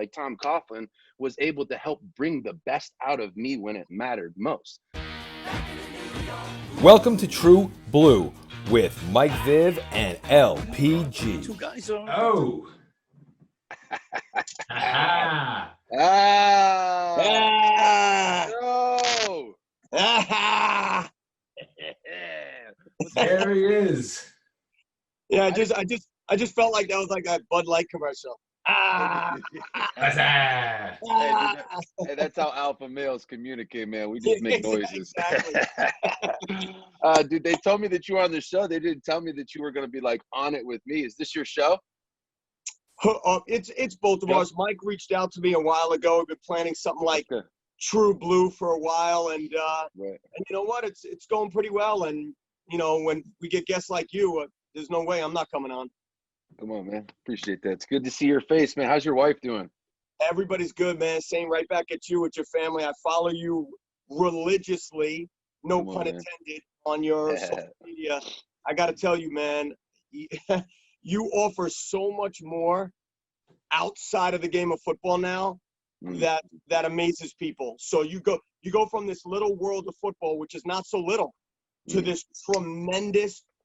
like Tom Coughlin was able to help bring the best out of me when it mattered most. Welcome to True Blue with Mike Viv and LPG. Two guys on. Oh. Ah. No. There he is. Yeah, I just felt like that was like a Bud Light commercial. Hey, that's how alpha males communicate, man. We just make noises. Dude, they told me that you were on the show. They didn't tell me that you were going to be like on it with me. Is this your show? It's both of us. Mike reached out to me a while ago. We've been planning something like True Blue for a while, and you know what? It's going pretty well. And you know, when we get guests like you, there's no way I'm not coming on. Come on, man. Appreciate that. It's good to see your face, man. How's your wife doing? Everybody's good, man. Same right back at you with your family. I follow you religiously, no pun intended, on your social media. I got to tell you, man, you offer so much more outside of the game of football now that amazes people. So you go from this little world of football, which is not so little, to this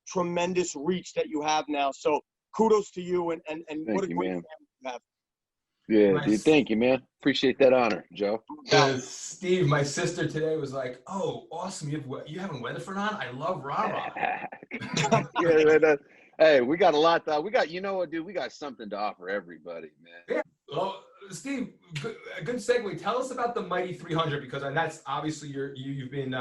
tremendous reach that you have now. So kudos to you, and what a great family you have. Yeah, dude, thank you, man. Appreciate that honor, Joe. Steve, my sister today was like, "Oh, awesome! You having Weatherford on? I love Rara." Hey, we got a lot. We got, you know what, dude? We got something to offer everybody, man. Yeah. Well, Steve, a good segue. Tell us about the Mighty 300, because that's obviously you've been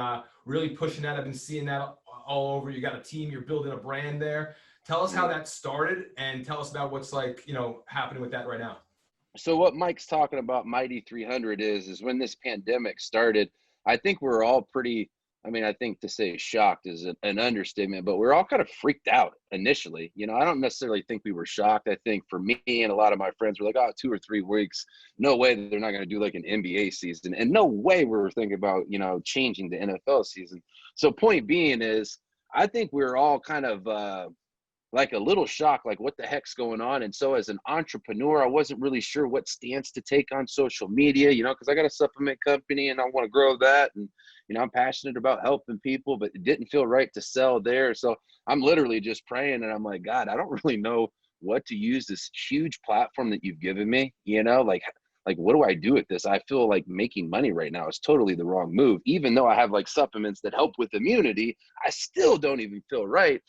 really pushing that. I've been seeing that all over. You got a team. You're building a brand there. Tell us how that started, and tell us about what's happening with that right now. So what Mike's talking about, Mighty 300, is when this pandemic started, I think we're all pretty, I think to say shocked is an understatement, but we're all kind of freaked out initially. You know, I don't necessarily think we were shocked. I think for me and a lot of my friends were like, 2 or 3 weeks, no way they're not going to do like an NBA season. And no way we were thinking about, changing the NFL season. So point being is, I think we're all kind of like a little shocked, like what the heck's going on. And so as an entrepreneur, I wasn't really sure what stance to take on social media, because I got a supplement company and I want to grow that. And, I'm passionate about helping people, but it didn't feel right to sell there. So I'm literally just praying and I'm like, God, I don't really know what to use this huge platform that you've given me, like what do I do with this? I feel like making money right now is totally the wrong move. Even though I have like supplements that help with immunity, I still don't even feel right.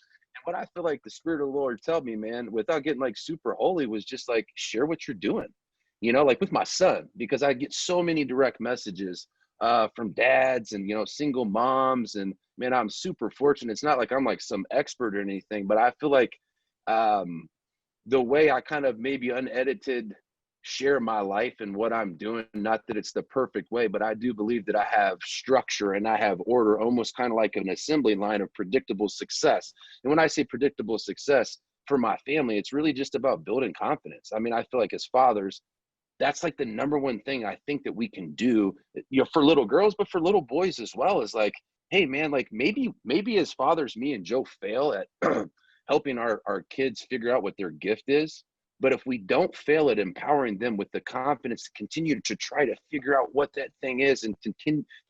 What I feel like the Spirit of the Lord told me, man, without getting like super holy, was just like, share what you're doing, like with my son, because I get so many direct messages from dads and, single moms. And man, I'm super fortunate. It's not like I'm like some expert or anything, but I feel like the way I kind of maybe unedited share my life and what I'm doing, not that it's the perfect way, but I do believe that I have structure and I have order, almost kind of like an assembly line of predictable success. And when I say predictable success for my family, it's really just about building confidence. I feel like as fathers, that's like the number one thing I think that we can do, for little girls, but for little boys as well, is like, hey man, like maybe as fathers, me and Joe fail at helping our kids figure out what their gift is. But if we don't fail at empowering them with the confidence to continue to try to figure out what that thing is and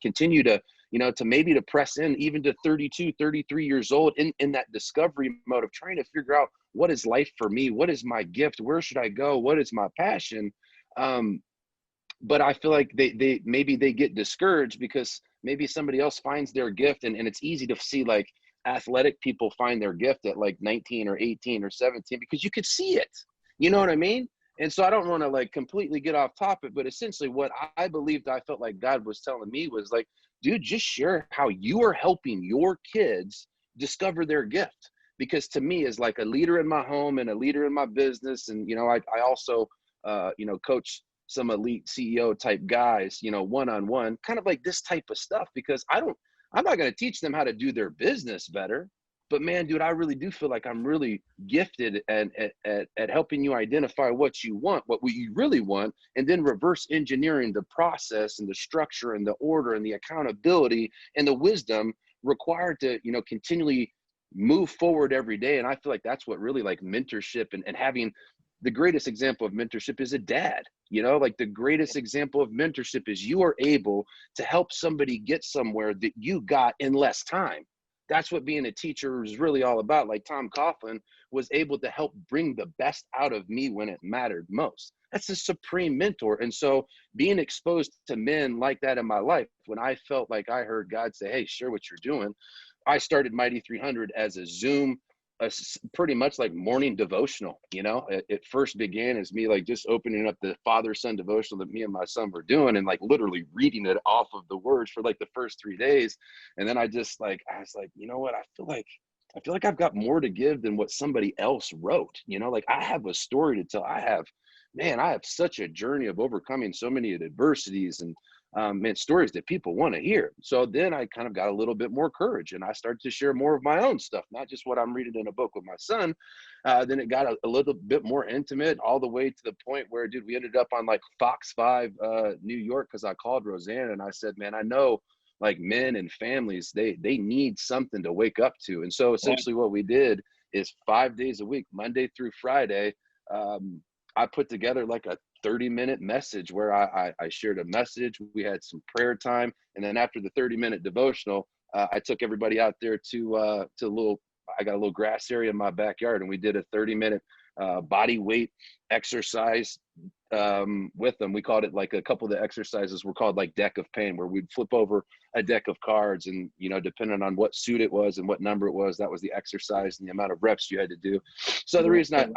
continue to, to maybe to press in even to 32, 33 years old in that discovery mode of trying to figure out what is life for me? What is my gift? Where should I go? What is my passion? But I feel like they maybe they get discouraged because maybe somebody else finds their gift. And it's easy to see like athletic people find their gift at like 19 or 18 or 17 because you could see it. You know what I mean? And so I don't want to like completely get off topic, but essentially what I believed, I felt like God was telling me was like, dude, just share how you are helping your kids discover their gift. Because to me, as like a leader in my home and a leader in my business, and, I also, coach some elite CEO type guys, one-on-one, kind of like this type of stuff, because I'm not going to teach them how to do their business better. But man, dude, I really do feel like I'm really gifted at helping you identify what you want, what you really want, and then reverse engineering the process and the structure and the order and the accountability and the wisdom required to, continually move forward every day. And I feel like that's what really like mentorship and having the greatest example of mentorship is a dad. You know, like the greatest example of mentorship is you are able to help somebody get somewhere that you got in less time. That's what being a teacher is really all about. Like Tom Coughlin was able to help bring the best out of me when it mattered most. That's a supreme mentor. And so being exposed to men like that in my life, when I felt like I heard God say, hey, share what you're doing, I started Mighty 300 as a Zoom, pretty much like morning devotional. You know, it first began as me like just opening up the father-son devotional that me and my son were doing and like literally reading it off of the words for like the first 3 days. And then I was like, you know what? I feel like I've got more to give than what somebody else wrote. You know, like I have a story to tell. I have such a journey of overcoming so many adversities and stories that people want to hear. So then I kind of got a little bit more courage and I started to share more of my own stuff, not just what I'm reading in a book with my son. Then it got a little bit more intimate, all the way to the point where, dude, we ended up on like Fox 5 New York, because I called Roseanne and I said, man, I know like men and families, they need something to wake up to. And so essentially what we did is 5 days a week, Monday through Friday, I put together like a 30-minute message where I shared a message. We had some prayer time. And then after the 30-minute devotional, I took everybody out there to I got a little grass area in my backyard, and we did a 30-minute body weight exercise with them. We called it, like, a couple of the exercises were called like deck of pain, where we'd flip over a deck of cards, and, you know, depending on what suit it was and what number it was, that was the exercise and the amount of reps you had to do. So the reason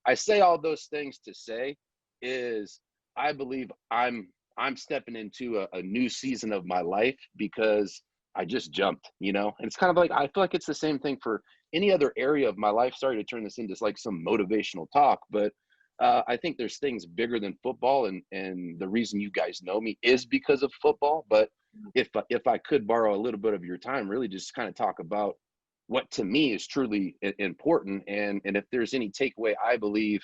I say all those things to say is I believe I'm stepping into a new season of my life because I just jumped, you know. And it's kind of like, I feel like it's the same thing for any other area of my life. Sorry to turn this into like some motivational talk, but I think there's things bigger than football, and the reason you guys know me is because of football. But if I could borrow a little bit of your time, really just kind of talk about what to me is truly important, and if there's any takeaway, I believe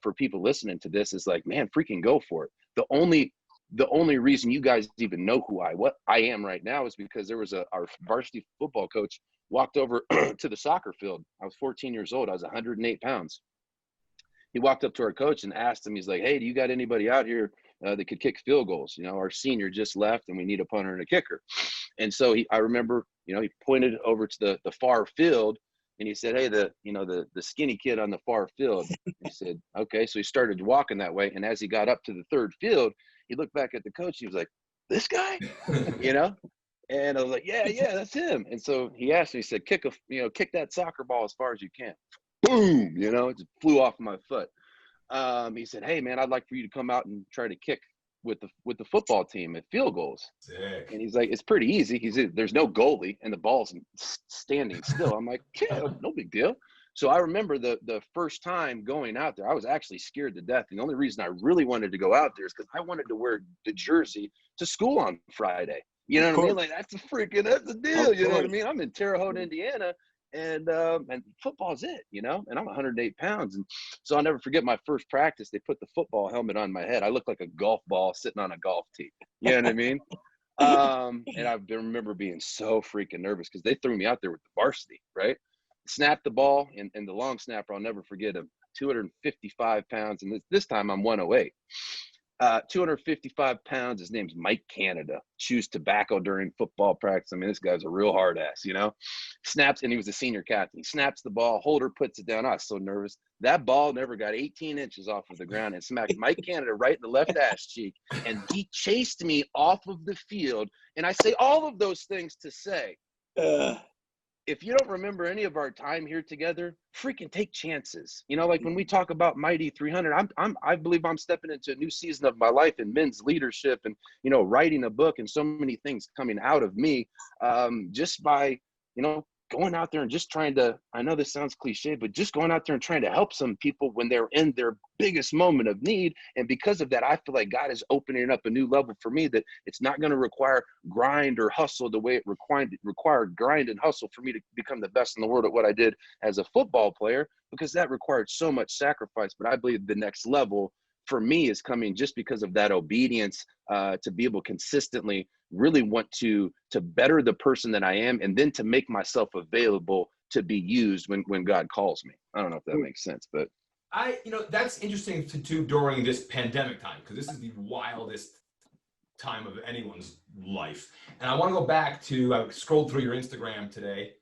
for people listening to this is like, man, freaking go for it. The only reason you guys even know what I am right now is because there was our varsity football coach walked over to the soccer field. I was 14 years old. I was 108 pounds. He walked up to our coach and asked him, he's like, hey, do you got anybody out here that could kick field goals? You know, our senior just left and we need a punter and a kicker. And so I remember, you know, he pointed over to the far field and he said, hey, the skinny kid on the far field. He said, okay. So he started walking that way. And as he got up to the third field, he looked back at the coach. He was like, this guy, you know? And I was like, yeah, that's him. And so he asked me, he said, kick that soccer ball as far as you can. Boom, you know, it just flew off my foot. He said, hey man, I'd like for you to come out and try to kick with the football team at field goals. Sick. And he's like, it's pretty easy. He said, there's no goalie and the ball's standing still. I'm like, yeah, no big deal. So I remember the first time going out there, I was actually scared to death. And the only reason I really wanted to go out there is because I wanted to wear the jersey to school on Friday. You know what I mean? Like, that's the deal. You know what I mean? I'm in Terre Haute, Indiana. And football's it, you know, and I'm 108 pounds. And so I'll never forget my first practice. They put the football helmet on my head. I looked like a golf ball sitting on a golf tee. You know what I mean? And I remember being so freaking nervous because they threw me out there with the varsity, right? Snapped the ball, and the long snapper, I'll never forget him, 255 pounds. And this time I'm 108. 255 pounds. His name's Mike Canada. Chews tobacco during football practice. I mean, this guy's a real hard ass, you know. Snaps, and he was a senior captain. He snaps the ball. Holder puts it down. I was so nervous. That ball never got 18 inches off of the ground and smacked Mike Canada right in the left ass cheek. And he chased me off of the field. And I say all of those things to say, if you don't remember any of our time here together, freaking take chances. You know, like when we talk about Mighty 300, I believe I'm stepping into a new season of my life in men's leadership and, you know, writing a book and so many things coming out of me just by, you know, going out there and just trying to, I know this sounds cliche, but just going out there and trying to help some people when they're in their biggest moment of need. And because of that, I feel like God is opening up a new level for me, that it's not going to require grind or hustle the way it required grind and hustle for me to become the best in the world at what I did as a football player, because that required so much sacrifice. But I believe the next level for me is coming just because of that obedience, to be able consistently really want to better the person that I am, and then to make myself available to be used when God calls me. I don't know if that makes sense, but That's interesting to do during this pandemic time, because this is the wildest time of anyone's life. And I want to go back to, I scrolled through your Instagram today,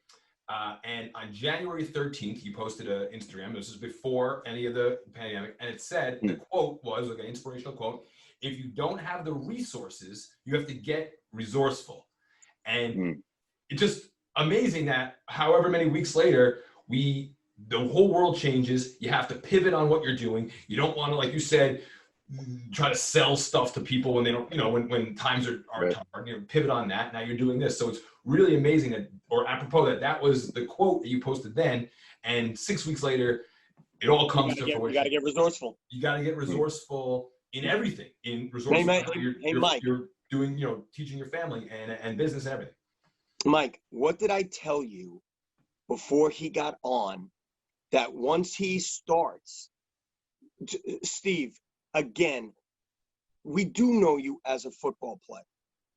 and on January 13th, you posted an Instagram. This is before any of the pandemic. And it said, the quote was, like an inspirational quote, if you don't have the resources, you have to get resourceful. And it's just amazing that however many weeks later, the whole world changes. You have to pivot on what you're doing. You don't want to, like you said, try to sell stuff to people when they don't, when times are Right. hard, pivot on that. Now you're doing this. So it's really amazing that, or apropos that was the quote that you posted then. And 6 weeks later, it all comes to fruition. You got to get resourceful. You got to get resourceful in everything, in resourceful. Mike. You're doing, teaching your family and business and everything. Mike, what did I tell you before he got on, that once he starts, Steve, again, we do know you as a football player,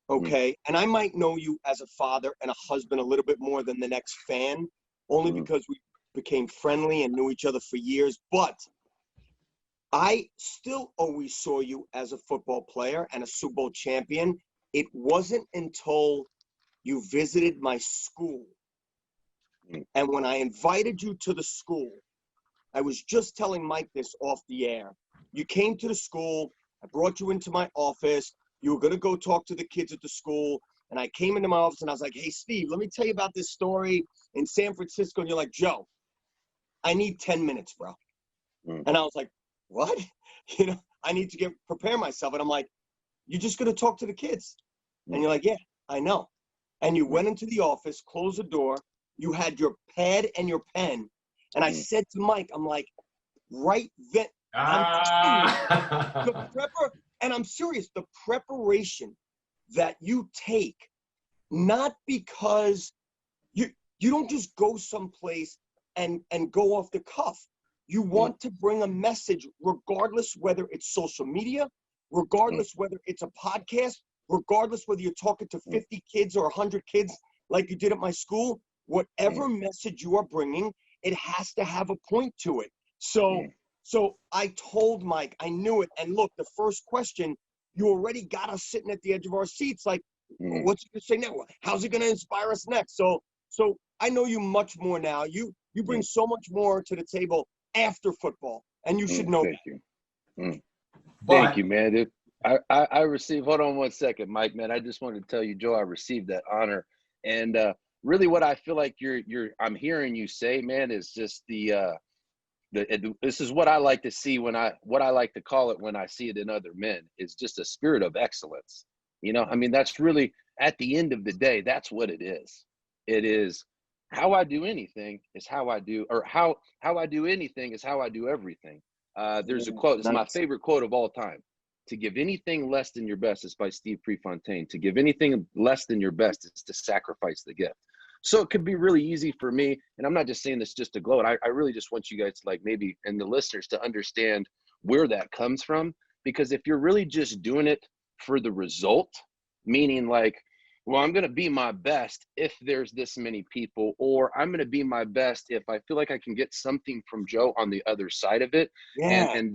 okay? And I might know you as a father and a husband a little bit more than the next fan, only because we became friendly and knew each other for years. But I still always saw you as a football player and a Super Bowl champion. It wasn't until you visited my school, and when I invited you to the school, I was just telling Mike this off the air. You came to the school, I brought you into my office, you were gonna go talk to the kids at the school, and I came into my office and I was like, hey, Steve, let me tell you about this story in San Francisco. And you're like, Joe, I need 10 minutes, bro. And I was like, what? I need to prepare myself. And I'm like, you're just gonna talk to the kids? And you're like, yeah, I know. And you went into the office, closed the door, you had your pad and your pen. And I said to Mike, I'm like, right then, I'm serious, the preparation that you take, not because you don't just go someplace and go off the cuff. You want to bring a message, regardless whether it's social media, regardless whether it's a podcast, regardless whether you're talking to 50 kids or 100 kids like you did at my school. Whatever message you are bringing, it has to have a point to it. So I told Mike, I knew it. And look, the first question, you already got us sitting at the edge of our seats. Like, what's he going to say now? How's he going to inspire us next? So I know you much more now. You bring so much more to the table after football, and you should know that. Thank you, man. Dude, I received, hold on one second, Mike, man. I just wanted to tell you, Joe, I received that honor. And really what I feel like I'm hearing you say, man, is just this is what I like to see what I like to call it when I see it in other men, is just a spirit of excellence. That's really, at the end of the day, that's what it is. It is how I do anything is how I do, or how I do anything is how I do everything. There's a quote, it's my favorite quote of all time. To give anything less than your best is by Steve Prefontaine. To give anything less than your best is to sacrifice the gift. So it could be really easy for me, and I'm not just saying this just to gloat. I really just want you guys to, like, maybe, and the listeners, to understand where that comes from. Because if you're really just doing it for the result, meaning like, well, I'm going to be my best if there's this many people, or I'm going to be my best if I feel like I can get something from Joe on the other side of it. Yeah. And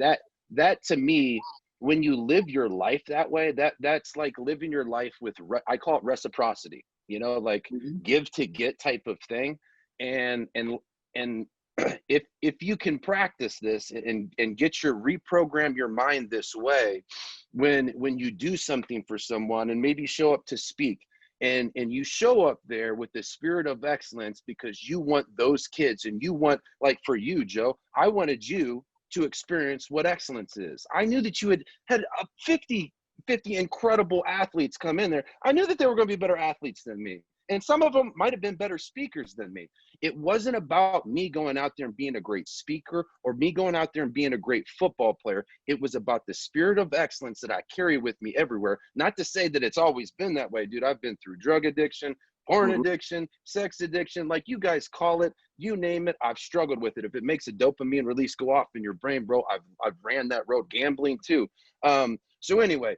that to me, when you live your life that way, that's like living your life with, I call it reciprocity, like give to get type of thing. And if you can practice this and reprogram your mind this way, when you do something for someone and maybe show up to speak, and you show up there with the spirit of excellence because you want those kids, and you want, like for you, Joe, I wanted you to experience what excellence is. I knew that you had 50 incredible athletes come in there. I knew that they were going to be better athletes than me. And some of them might have been better speakers than me. It wasn't about me going out there and being a great speaker, or me going out there and being a great football player. It was about the spirit of excellence that I carry with me everywhere. Not to say that it's always been that way, dude. I've been through drug addiction, porn addiction, sex addiction, like you guys call it, you name it. I've struggled with it. If it makes a dopamine release go off in your brain, bro, I've ran that road. Gambling too. So anyway,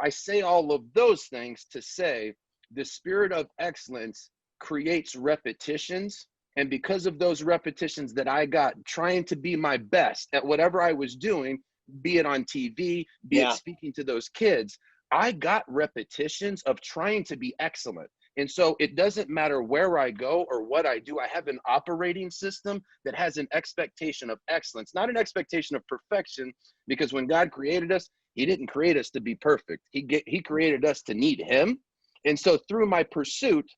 I say all of those things to say the spirit of excellence creates repetitions And because of those repetitions that I got trying to be my best at whatever I was doing, be it on TV, be it speaking to those kids, I got repetitions of trying to be excellent. And so it doesn't matter where I go or what I do. I have an operating system that has an expectation of excellence, not an expectation of perfection, because when God created us, he didn't create us to be perfect. He created us to need him. And so through my pursuit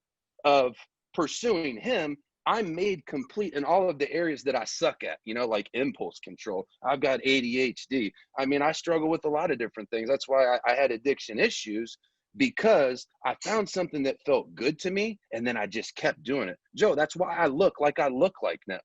of pursuing him, I'm made complete in all of the areas that I suck at, like impulse control. I've got ADHD. I mean, I struggle with a lot of different things. That's why I had addiction issues, because I found something that felt good to me, and then I just kept doing it. Joe, that's why I look like now,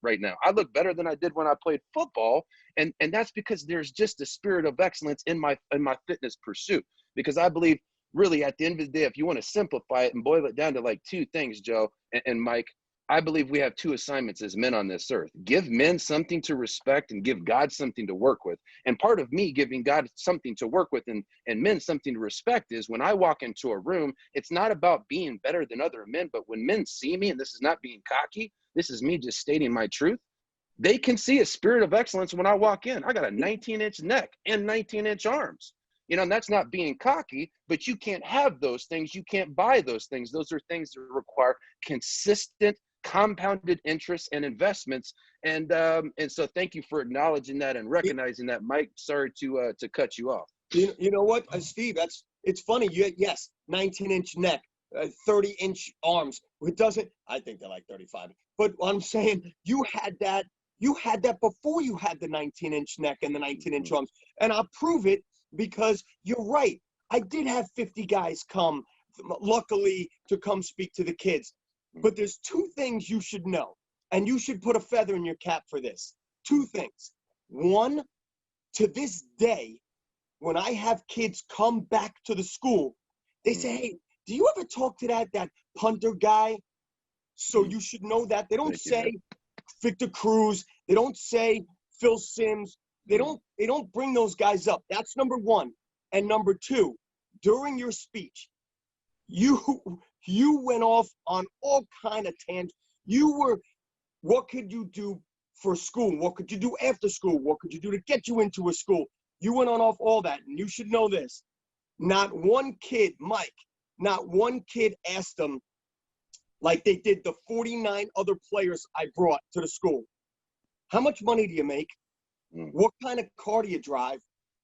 right now. I look better than I did when I played football, and that's because there's just a spirit of excellence in my fitness pursuit. Because I believe, really, at the end of the day, if you want to simplify it and boil it down to like two things, Joe and Mike, I believe we have two assignments as men on this earth. Give men something to respect and give God something to work with. And part of me giving God something to work with and men something to respect is when I walk into a room, it's not about being better than other men, but when men see me, and this is not being cocky, this is me just stating my truth, they can see a spirit of excellence when I walk in. I got a 19-inch neck and 19-inch arms. And that's not being cocky, but you can't have those things. You can't buy those things. Those are things that require consistent, compounded interest and investments. And so thank you for acknowledging that and recognizing that, Mike. Sorry to cut you off. You know what, Steve, it's funny. Yes, 19-inch neck, 30-inch arms. It doesn't, I think they're like 35. But I'm saying you had that before you had the 19-inch neck and the 19-inch arms. And I'll prove it, because you're right. I did have 50 guys come, luckily, to come speak to the kids. But there's two things you should know, and you should put a feather in your cap for this. Two things. One, to this day, when I have kids come back to the school, they say, hey, do you ever talk to that punter guy? So you should know that. They don't say Victor Cruz. They don't say Phil Simms. They don't bring those guys up. That's number one. And number two, during your speech, you went off on all kind of tangents. What could you do for school? What could you do after school? What could you do to get you into a school? You went on off all that, and you should know this. Not one kid, Mike, not one kid asked them, like they did the 49 other players I brought to the school, how much money do you make? What kind of car do you drive?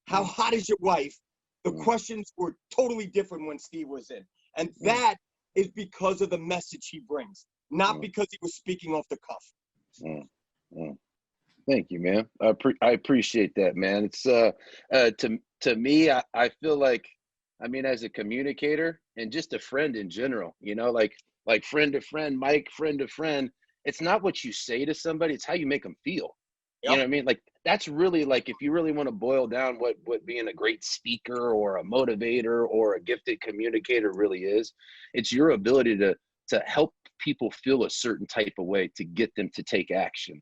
How hot is your wife? The questions were totally different when Steve was in. And that is because of the message he brings, not because he was speaking off the cuff. Thank you, man. I appreciate that, man. It's to me, I feel like, I mean, as a communicator and just a friend in general, like friend to friend, Mike, friend to friend, it's not what you say to somebody, it's how you make them feel. Yep. You know what I mean? Like, that's really, like, if you really want to boil down what being a great speaker or a motivator or a gifted communicator really is, it's your ability to help people feel a certain type of way to get them to take action.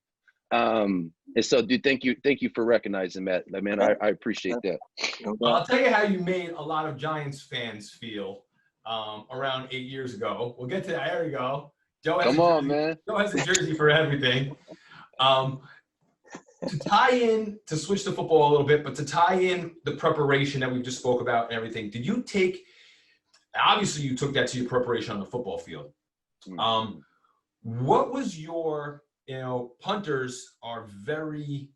And so, dude, thank you for recognizing that, man. I appreciate that. Well, I'll tell you how you made a lot of Giants fans feel around 8 years ago. We'll get to that. There we go. Joe has man. Joe has a jersey for everything. To tie in, to switch to football a little bit, but to tie in the preparation that we just spoke about and everything, did you take, obviously you took that to your preparation on the football field. What was your, punters are very,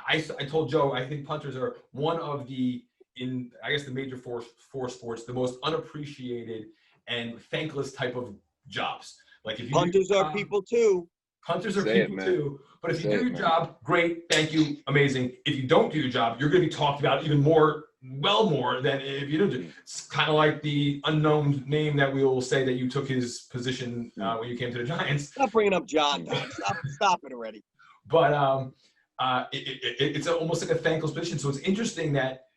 I told Joe, I think punters are one of the, in I guess the major four sports, the most unappreciated and thankless type of jobs. Like if you punters are people too. Punters are people too. But if you do your job, great, thank you, amazing. If you don't do your job, you're going to be talked about even more, well more than if you don't do. It's kind of like the unknown name that we will say that you took his position when you came to the Giants. Stop bringing up John. Stop it already. But it's almost like a thankless position. So it's interesting that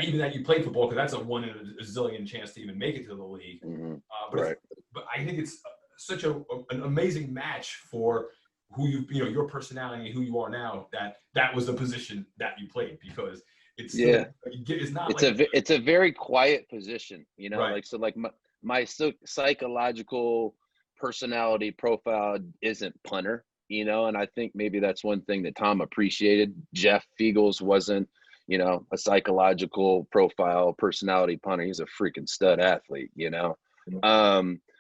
you played football, because that's a 1 in a zillion chance to even make it to the league. But I think it's such an amazing match for who your personality and who you are now, that was the position that you played, because it's not it's a very quiet position, right. like, so like my psychological personality profile isn't punter, you know, and I think maybe that's one thing that Tom appreciated. Jeff Fiegels wasn't, you know, a psychological profile personality punter. He's a freaking stud athlete, you know.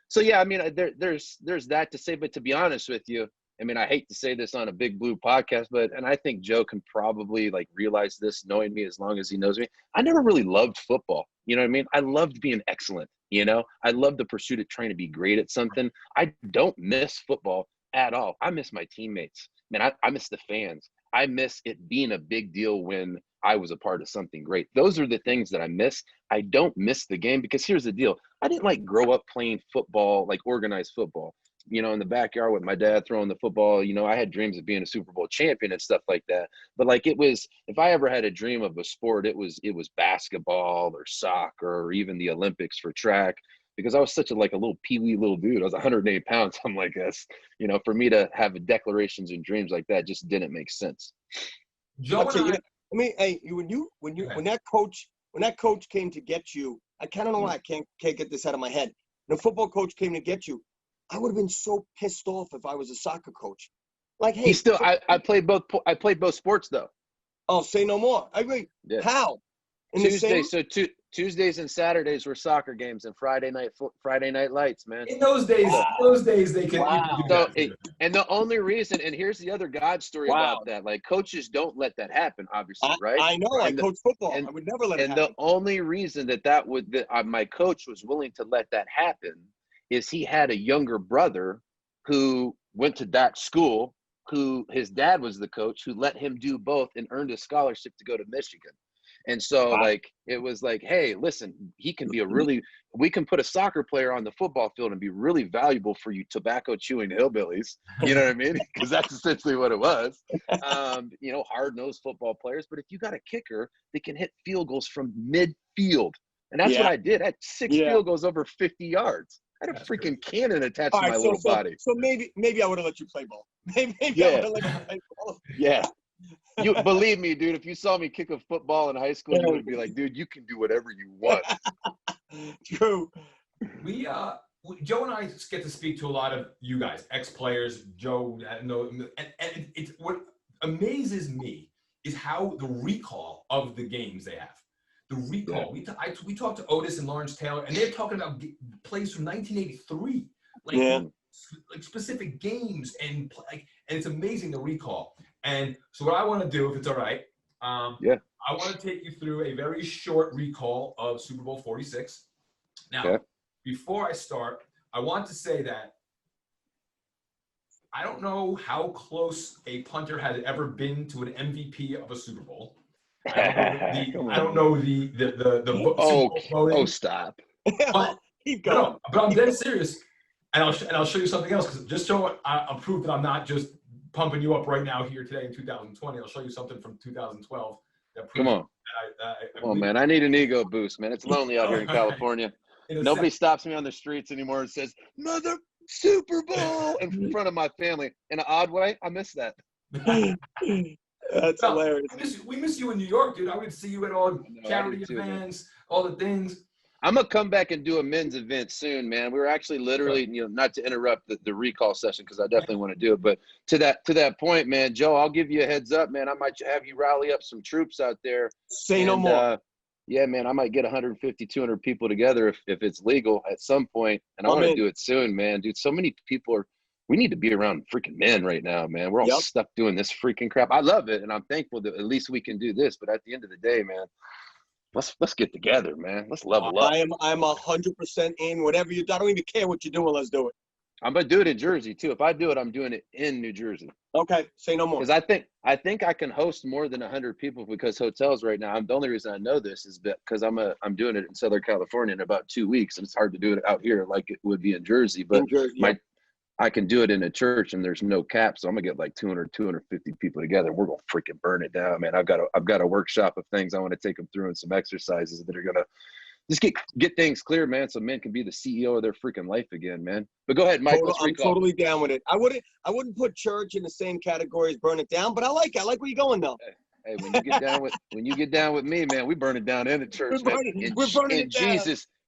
So yeah, I mean, there's that to say, but to be honest with you, I mean, I hate to say this on a Big Blue podcast, and I think Joe can probably like realize this, knowing me as long as he knows me. I never really loved football. You know what I mean? I loved being excellent. You know, I love the pursuit of trying to be great at something. I don't miss football at all. I miss my teammates. Man, I miss the fans. I miss it being a big deal when I was a part of something great. Those are the things that I miss. I don't miss the game because here's the deal. I didn't like grow up playing football, like organized football, you know, in the backyard with my dad throwing the football. You know, I had dreams of being a Super Bowl champion and stuff like that. But like it was, if I ever had a dream of a sport, it was basketball or soccer or even the Olympics for track, because I was such a little peewee little dude. I was 108 pounds. I'm like this, you know, for me to have declarations and dreams like that just didn't make sense. Joe and I mean, hey, when that coach came to get you, I kind of know why I can't get this out of my head. When a football coach came to get you, I would have been so pissed off if I was a soccer coach. Like, hey, I played both sports though. Oh, say no more. I agree. Yeah. How? Tuesdays and Saturdays were soccer games, and Friday night lights, man. In those days they could. Wow. And the only reason, and here's the other God story about that, like coaches don't let that happen, obviously, right? I know. I coach football. I would never let it happen. And the only reason that my coach was willing to let that happen is he had a younger brother who went to that school, who his dad was the coach, who let him do both and earned a scholarship to go to Michigan. And so like, it was like, hey, listen, we can put a soccer player on the football field and be really valuable for you tobacco chewing hillbillies. You know what I mean? Because that's essentially what it was. You know, hard-nosed football players. But if you got a kicker, they can hit field goals from midfield. And that's what I did. I had 6 field goals over 50 yards. I had a freaking cannon attached to my little body. So maybe I would have let you play ball. Maybe I would have let you play ball. Yeah. You believe me, dude, if you saw me kick a football in high school, you would be like, dude, you can do whatever you want. True. We Joe and I get to speak to a lot of you guys, ex-players. Joe, and it's what amazes me is how the recall of the games they have. The recall. Yeah. We talked to Otis and Lawrence Taylor, and they're talking about plays from 1983, like specific games, and it's amazing, the recall. And so what I want to do, if it's all right, I want to take you through a very short recall of Super Bowl 46. Now, before I start, I want to say that I don't know how close a punter has ever been to an MVP of a Super Bowl. I don't know the voting. Stop. Keep going. But I'm dead serious, and I'll show you something else, because just so I'll prove that I'm not just pumping you up right now here today in 2020. I'll show you something from 2012 that proves. Come on. Come on, man. I need an ego boost, man. It's lonely out here in California. Nobody stops me on the streets anymore and says, "Mother Super Bowl," in front of my family. In an odd way, I miss that. That's hilarious. We miss you in New York, dude. I would see you at all charity events, all the things. I'm gonna come back and do a men's event soon, man. We were actually literally, you know, not to interrupt the recall session, because I definitely want to do it, but to that point, man, Joe, I'll give you a heads up, man. I might have you rally up some troops out there. Say no more. Yeah, man, I might get 150, 200 people together if it's legal at some point, and I want to do it soon, man. Dude, so many people we need to be around freaking men right now, man. We're all stuck doing this freaking crap. I love it, and I'm thankful that at least we can do this, but at the end of the day, man, let's get together, man. Let's level up. I'm 100% in. Whatever I don't even care what you're doing. Let's do it. I'm gonna do it in Jersey too. If I do it, I'm doing it in New Jersey. Okay, say no more. Because I think I can host more than 100 people, because hotels right now. The only reason I know this is because I'm doing it in Southern California in about 2 weeks, and it's hard to do it out here like it would be in Jersey. But I can do it in a church, and there's no cap, so I'm gonna get like 200, 250 people together, and we're gonna freaking burn it down, man. I've got a workshop of things I want to take them through, and some exercises that are gonna just get things clear, man, so men can be the CEO of their freaking life again, man. But go ahead, Mike. I'm totally down with it. I wouldn't put church in the same category as burn it down, but I like where you're going though. Hey, when you get down with me, man, we burn it down in the church. We're burning it down.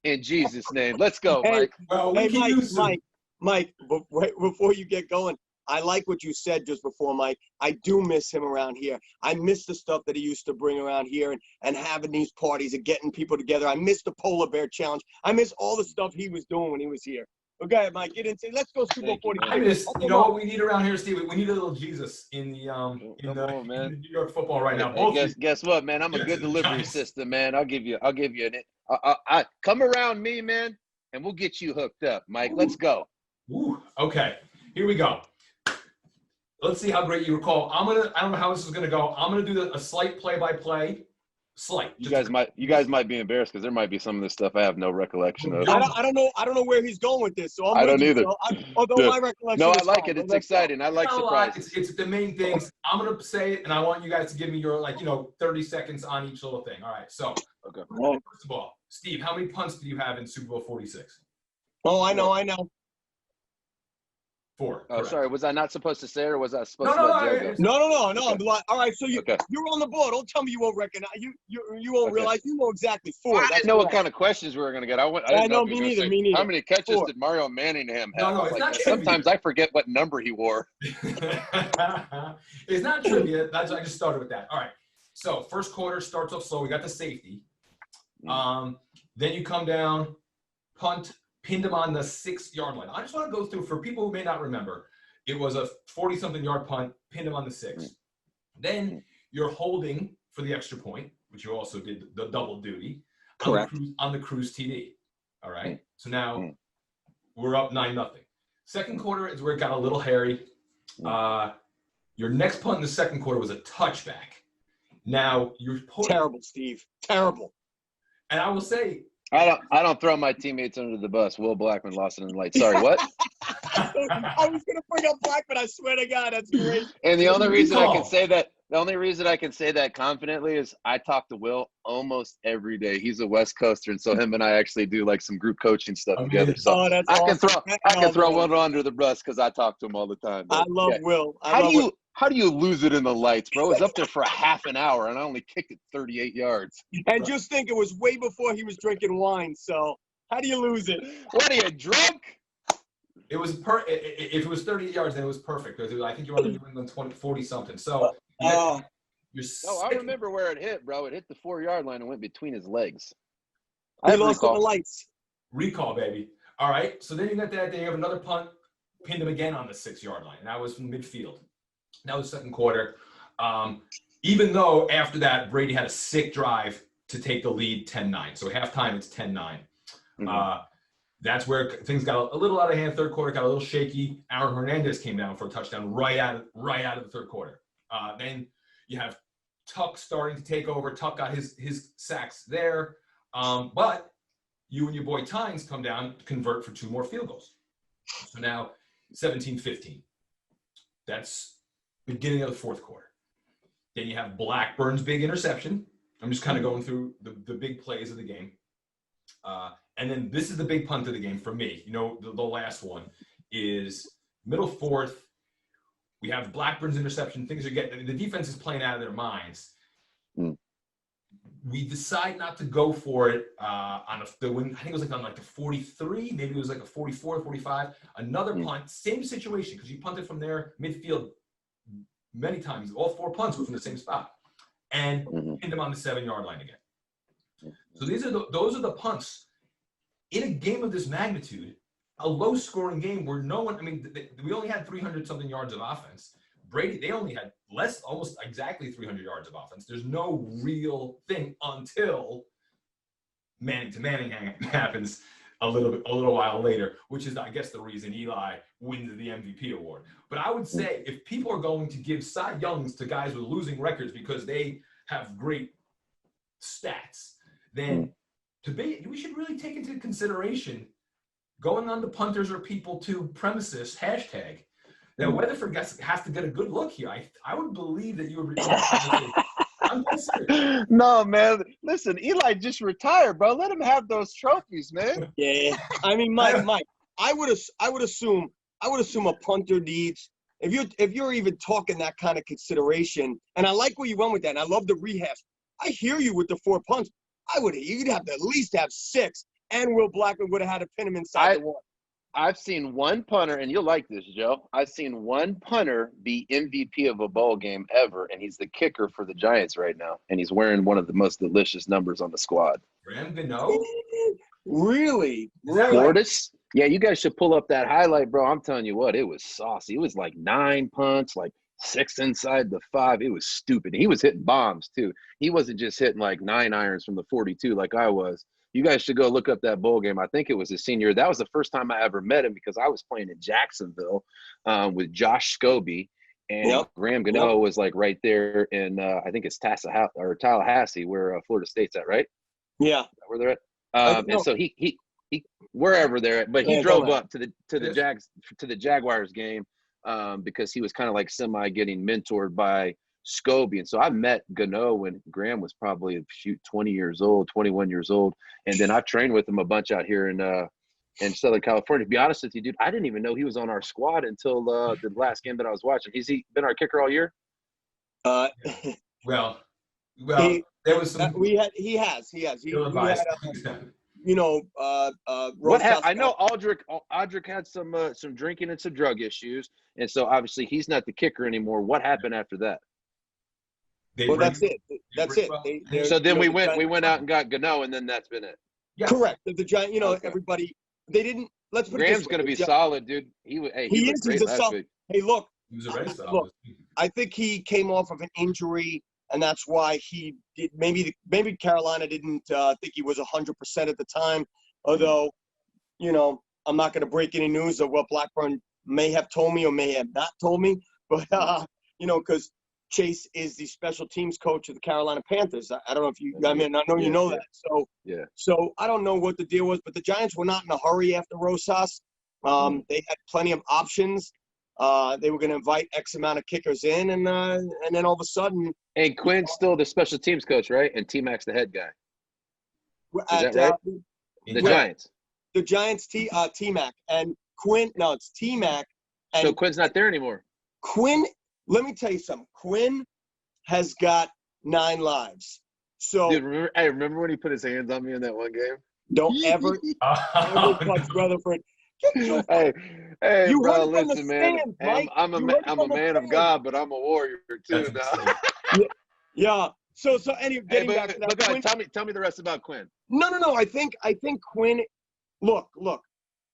In Jesus' name. Let's go, Mike. Well, Mike. Mike, right before you get going, I like what you said just before, Mike. I do miss him around here. I miss the stuff that he used to bring around here and having these parties and getting people together. I miss the polar bear challenge. I miss all the stuff he was doing when he was here. Okay, Mike, get into. Let's go Super Bowl 46. I miss. You know what we need around here, Steve? We need a little Jesus in the in the New York football right now. Guess what, man? I'm a good delivery system, man. I'll give you an. I come around me, man, and we'll get you hooked up, Mike. Let's go. Ooh, okay, here we go. Let's see how great you recall. I don't know how this is gonna go. I'm gonna do a slight play-by-play. Slight. You guys might be embarrassed because there might be some of this stuff I have no recollection of. I don't know where he's going with this. So I don't either. Although my recollection. No, I like it. It's exciting. I like surprises. It's the main things. I'm gonna say it, and I want you guys to give me your 30 seconds on each little thing. All right. So, okay. First of all, Steve, how many punts did you have in Super Bowl 46? Oh, I know. 4. Oh, sorry. Was I not supposed to say it, or was I supposed to? No. Okay. All right. So you're on the board. Don't tell me you won't recognize. You won't realize. You know exactly 4. Well, I didn't know what kind of questions we were going to get. I didn't know. Me neither. How many catches did Mario Manningham have? No, it's not trivia. Sometimes I forget what number he wore. It's not trivia. I just started with that. All right. So first quarter starts off slow. We got the safety. Then you come down, punt, pinned him on the 6-yard line. I just want to go through, for people who may not remember, it was a 40-something yard punt, pinned him on the 6. Then you're holding for the extra point, which you also did the double duty. Correct. On the cruise TD. All right. So now we're up 9-0. Second quarter is where it got a little hairy. Your next punt in the second quarter was a touchback. Now you're terrible, Steve. Terrible. And I will say, I don't throw my teammates under the bus. Will Blackman lost it in the light. Sorry, what? I was gonna bring up Blackman. I swear to God, that's great. And the only reason I can say that confidently is I talk to Will almost every day. He's a West Coaster, and so him and I actually do some group coaching stuff together. So that's I awesome. can throw one under the bus because I talk to him all the time. But, I love Will. How do you lose it in the lights, bro? It was up there for a half an hour, and I only kicked it 38 yards. And just think, it was way before he was drinking wine. So how do you lose it? What, are you drunk? It was if it was 38 yards, then it was perfect. Because I think you were on the New England 40-something. So I remember where it hit, bro. It hit the 4-yard line and went between his legs. I lost in the lights. Recall, baby. All right. So then you got that. Then you have another punt, pinned him again on the 6-yard line. And that was from midfield. That was second quarter. Even though after that, Brady had a sick drive to take the lead 10-9. So halftime, it's 10-9. That's where things got a little out of hand. Third quarter got a little shaky. Aaron Hernandez came down for a touchdown right out of the third quarter. Then you have Tuck starting to take over. Tuck got his sacks there. But you and your boy Tynes come down to convert for 2 more field goals. So now 17-15. That's beginning of the fourth quarter. Then you have Blackburn's big interception. I'm just kind of going through the big plays of the game. And then this is the big punt of the game for me. The last one is middle fourth. We have Blackburn's interception. Things are getting – the defense is playing out of their minds. We decide not to go for it I think it was on the 43. Maybe it was a 44, 45. Another punt, same situation because you punted from there midfield many times. All 4 punts were from the same spot. And pinned them on the 7-yard line again. So those are the punts. In a game of this magnitude, a low-scoring game where we only had 300-something yards of offense. Brady, they only had almost exactly 300 yards of offense. There's no real thing until Manning to Manning happens a little while later, which is, I guess, the reason Eli wins the MVP award. But I would say if people are going to give Cy Youngs to guys with losing records because they have great stats, then we should really take into consideration going on the punters or people to premises hashtag that Weatherford has to get a good look here. I would believe that you would. I'm serious. No, man. Listen, Eli just retired, bro. Let him have those trophies, man. Yeah. I mean, Mike. I would assume a punter needs. If you're even talking that kind of consideration, and I like where you went with that, and I love the rehash. I hear you with the 4 punts. You'd have to at least have 6, and Will Blackman would have had to pin him inside the wall. I've seen one punter, and you'll like this, Joe. I've seen one punter be MVP of a bowl game ever, and he's the kicker for the Giants right now, and he's wearing one of the most delicious numbers on the squad. Graham Gano? Really? Is that right? Fortis? Yeah, you guys should pull up that highlight, bro. I'm telling you what, it was saucy. It was like 9 punts, like 6 inside the 5. It was stupid. He was hitting bombs, too. He wasn't just hitting like 9 irons from the 42 like I was. You guys should go look up that bowl game. I think it was his senior year. That was the first time I ever met him because I was playing in Jacksonville with Josh Scobie. And Graham Gano was like right there in, I think it's Tallahassee, where Florida State's at, right? Yeah. Where they're at. And so he wherever they're at, but he drove up to the Jaguars game because he was kind of like semi getting mentored by Scobie. And so I met Gano when Graham was probably 20 years old, 21 years old. And then I've trained with him a bunch out here in Southern California. To be honest with you, dude, I didn't even know he was on our squad until the last game that I was watching. Has he been our kicker all year? Well, there was some. He has. I know Aldrich had some drinking and some drug issues, and so obviously he's not the kicker anymore. What happened after that? That's it. So then we went out and got Gano, and then that's been it. Yeah. Correct. The Giant, everybody, they didn't. Let's put Graham's going to be solid, dude. He is. He's a solid. Hey, look. He was already solid. Look, I think he came off of an injury, and that's why he did. Maybe Carolina didn't think he was 100% at the time. Although, I'm not going to break any news of what Blackburn may have told me or may have not told me. But because Chase is the special teams coach of the Carolina Panthers. I don't know if you. I mean, I know you know that. So yeah. So I don't know what the deal was, but the Giants were not in a hurry after Rosas. They had plenty of options. They were going to invite X amount of kickers in, and then all of a sudden. And Quinn's still the special teams coach, right? And T-Mac's the head guy. Is that right? The Giants. The Giants, T-Mac, and Quinn. No, it's T-Mac. So Quinn's not there anymore. Quinn. Let me tell you something. Quinn has got 9 lives. So, dude, remember when he put his hands on me in that one game? Don't ever touch Weatherford. Hey, you bro, listen, man. I'm a man of God, but I'm a warrior too. Yeah. So anyway, getting back to that. But go ahead, tell me the rest about Quinn. No. I think Quinn. Look.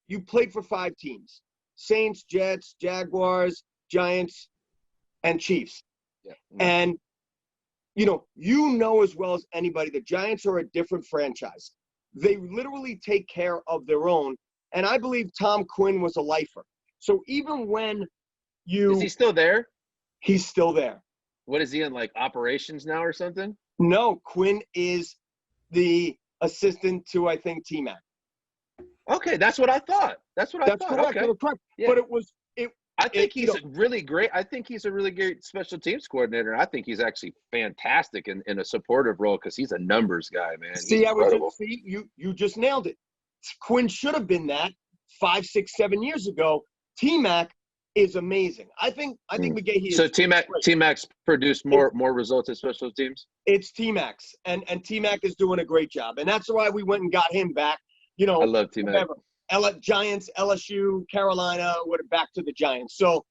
You played for 5 teams: Saints, Jets, Jaguars, Giants, and Chiefs. Yeah. And you know as well as anybody, the Giants are a different franchise. They literally take care of their own. And I believe Tom Quinn was a lifer. So even when Is he still there? He's still there. What is he in, like operations now or something? No, Quinn is the assistant to, I think, T-Mac. Okay, that's what I thought. That's correct. Okay. Correct. Yeah. But I think he's really great. I think he's a really great special teams coordinator. I think he's actually fantastic in a supportive role because he's a numbers guy, man. You just nailed it. Quinn should have been that 5, 6, 7 years ago. T-Mac is amazing. I think McGahee. So T-Mac's produced more results at special teams. It's T-Mac's, and T-Mac is doing a great job, and that's why we went and got him back. I love T-Mac. Giants, LSU, Carolina, back to the Giants. So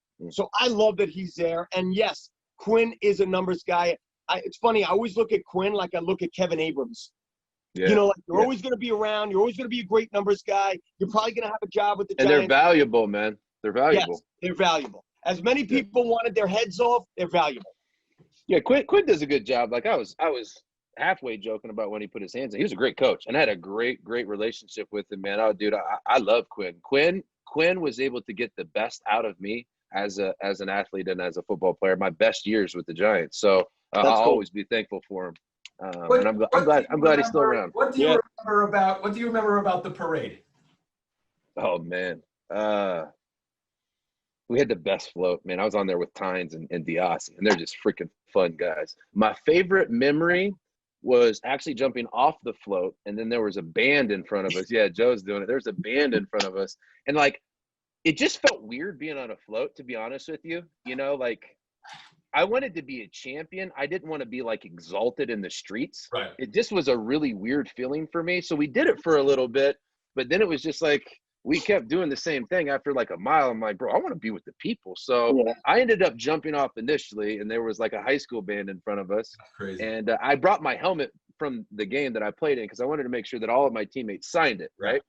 I love that he's there. And yes, Quinn is a numbers guy. It's funny. I always look at Quinn like I look at Kevin Abrams. Yeah. You're always going to be around. You're always going to be a great numbers guy. You're probably going to have a job with the Giants. And they're valuable, man. They're valuable. Yes, they're valuable. As many people wanted their heads off, they're valuable. Yeah, Quinn does a good job. Like I was halfway joking about when he put his hands in. He was a great coach, and I had a great relationship with him, man. Oh, dude, I love Quinn. Quinn was able to get the best out of me as an athlete and as a football player. My best years with the Giants. So I'll always be thankful for him. And I'm glad he's still around. What do you remember about the parade? Oh man, we had the best float, man. I was on there with Tynes and Diassi, and they're just freaking fun guys. My favorite memory was actually jumping off the float, and then there was a band in front of us. Yeah, Joe's doing it. There's a band in front of us, and like it just felt weird being on a float, to be honest with you. Like I wanted to be a champion. I didn't want to be like exalted in the streets. Right. It just was a really weird feeling for me. So we did it for a little bit, but then it was just like we kept doing the same thing. After like a mile, I'm like, bro, I want to be with the people. So I ended up jumping off initially, and there was like a high school band in front of us. That's crazy. And I brought my helmet from the game that I played in because I wanted to make sure that all of my teammates signed it, right?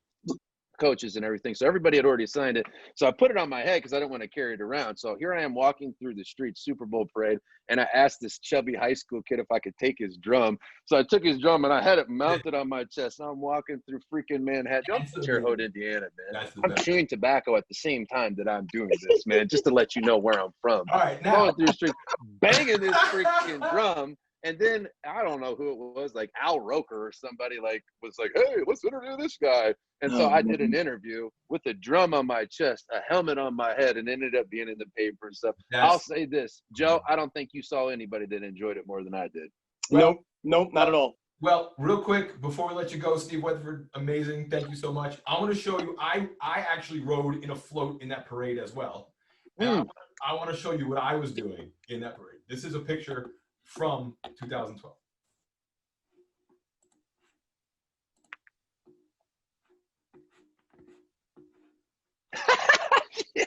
Coaches and everything. So everybody had already signed it. So I put it on my head because I didn't want to carry it around. So here I am walking through the street, Super Bowl parade, and I asked this chubby high school kid if I could take his drum. So I took his drum and I had it mounted on my chest. And I'm walking through freaking Manhattan. I'm Terre Haute, Indiana, man. I'm chewing tobacco at the same time that I'm doing this, man, just to let you know where I'm from. All right, now. Going through the street, banging this freaking drum. And then I don't know who it was, like Al Roker or somebody like was like, hey, let's interview this guy. And so I did an interview with a drum on my chest, a helmet on my head, and ended up being in the paper and stuff. I'll say this, Joe, I don't think you saw anybody that enjoyed it more than I did. Nope, not at all. Well, real quick, before we let you go, Steve Weatherford, amazing. Thank you so much. I want to show you, I actually rode in a float in that parade as well. And I want to show you what I was doing in that parade. This is a picture from 2012. Yes.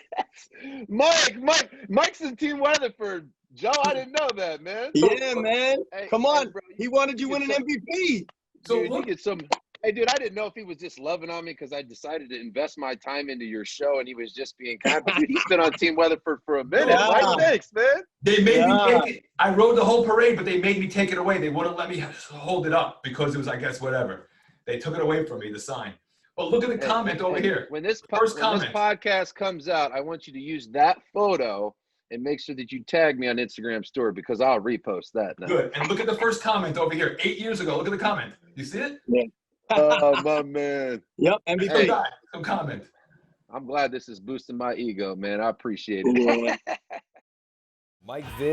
Mike's in Team Weatherford. Joe, I didn't know that, man. Yeah, man. Hey, come on. bro, he wanted you win an MVP. So dude, you get some. Hey, dude, I didn't know if he was just loving on me because I decided to invest my time into your show and he was just being kind. But dude, he's been on Team Weatherford for a minute. Mike, thanks, man. They made me take it. I rode the whole parade, but they made me take it away. They wouldn't let me hold it up because it was, I guess, whatever. They took it away from me, the sign. But look at the comment over here. When this podcast comes out, I want you to use that photo and make sure that you tag me on Instagram story because I'll repost that now. Good. And look at the first comment over here. 8 years ago. Look at the comment. You see it? Yeah. Oh, my man. Yep, MVP. Hey, some comment. I'm glad this is boosting my ego, man. I appreciate it. Mike Viv.